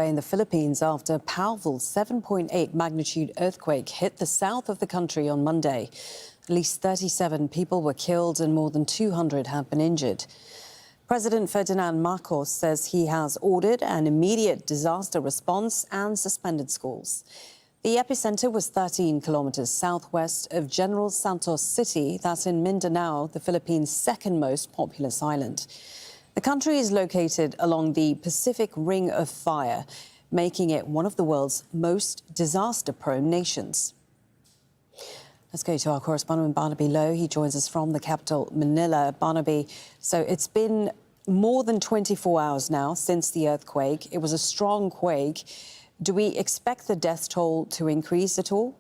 In the Philippines after a powerful 7.8 magnitude earthquake hit the south of the country on Monday. At least 37 people were killed and more than 200 have been injured. President Ferdinand Marcos says he has ordered an immediate disaster response and suspended schools. The epicenter was 13 kilometers southwest of General Santos City, that's in Mindanao, the Philippines' second most populous island. The country is located along the Pacific Ring of Fire, making it one of the world's most disaster-prone nations. Let's go to our correspondent, Barnaby. He joins us from the capital, Manila. Barnaby, so it's been more than 24 hours now since the earthquake. It was a strong quake. Do we expect the death toll to increase at all?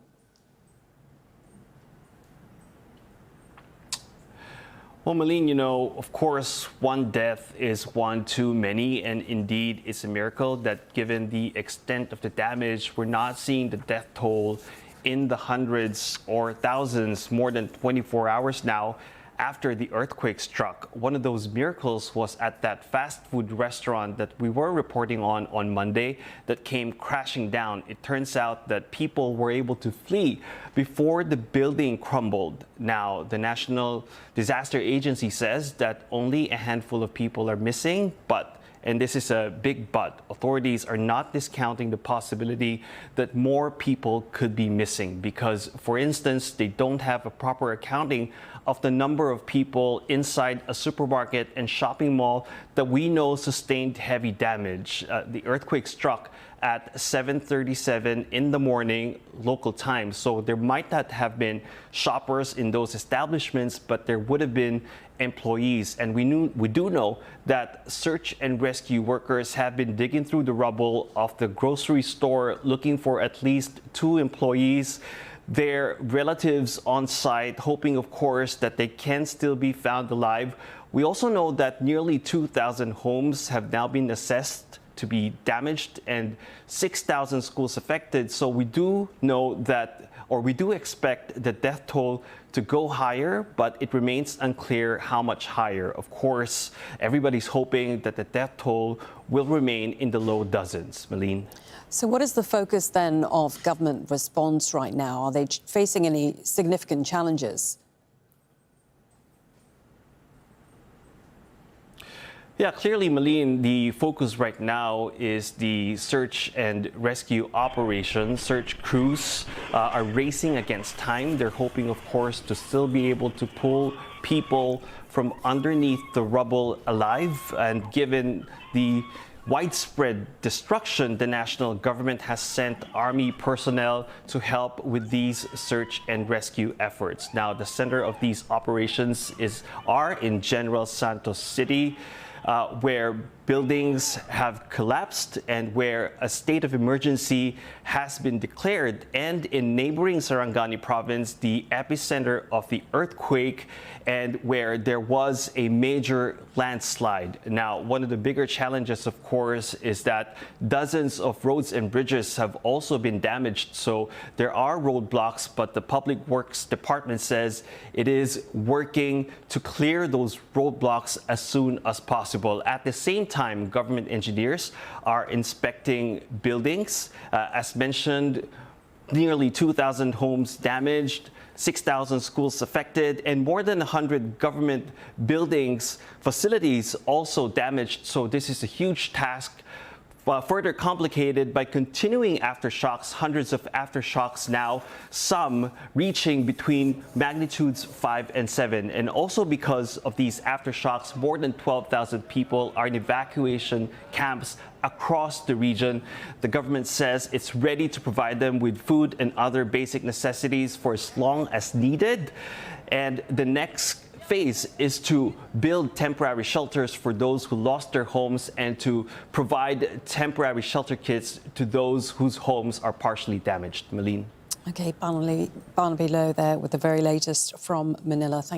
Well, Malene, of course, one death is one too many, and indeed it's a miracle that given the extent of the damage, we're not seeing the death toll in the hundreds or thousands more than 24 hours now after the earthquake struck. One of those miracles was at that fast food restaurant that we were reporting on Monday that came crashing down. It turns out that people were able to flee before the building crumbled. Now, the National Disaster Agency says that only a handful of people are missing, and this is a big but, authorities are not discounting the possibility that more people could be missing because, for instance, they don't have a proper accounting of the number of people inside a supermarket and shopping mall that we know sustained heavy damage. The earthquake struck at 7:37 in the morning local time, so there might not have been shoppers in those establishments, but there would have been employees. And we do know that search and rescue workers have been digging through the rubble of the grocery store looking for at least 2 employees, their relatives on site, hoping, of course, that they can still be found alive. We also know that nearly 2,000 homes have now been assessed to be damaged and 6,000 schools affected. So we do know that, or we do expect the death toll to go higher, but it remains unclear how much higher. Of course, everybody's hoping that the death toll will remain in the low dozens. Malene. So what is the focus then of government response right now? Are they facing any significant challenges? Yeah, clearly, Malene, the focus right now is the search and rescue operation. Search crews are racing against time. They're hoping, of course, to still be able to pull people from underneath the rubble alive. And given the widespread destruction, the national government has sent army personnel to help with these search and rescue efforts. Now, the center of these operations are in General Santos City, where buildings have collapsed and where a state of emergency has been declared. And in neighboring Sarangani province, the epicenter of the earthquake, and where there was a major landslide. Now, one of the bigger challenges, of course, is that dozens of roads and bridges have also been damaged. So there are roadblocks, but the Public Works Department says it is working to clear those roadblocks as soon as possible. At the same time, government engineers are inspecting buildings. As mentioned, nearly 2,000 homes damaged, 6,000 schools affected, and more than 100 government buildings, facilities also damaged. So this is a huge task, further complicated by continuing aftershocks, hundreds of aftershocks now, some reaching between magnitudes 5 and 7. And also because of these aftershocks, more than 12,000 people are in evacuation camps across the region. The government says it's ready to provide them with food and other basic necessities for as long as needed. And the next phase is to build temporary shelters for those who lost their homes and to provide temporary shelter kits to those whose homes are partially damaged. Malene. Okay, Barnaby there with the very latest from Manila. Thank you.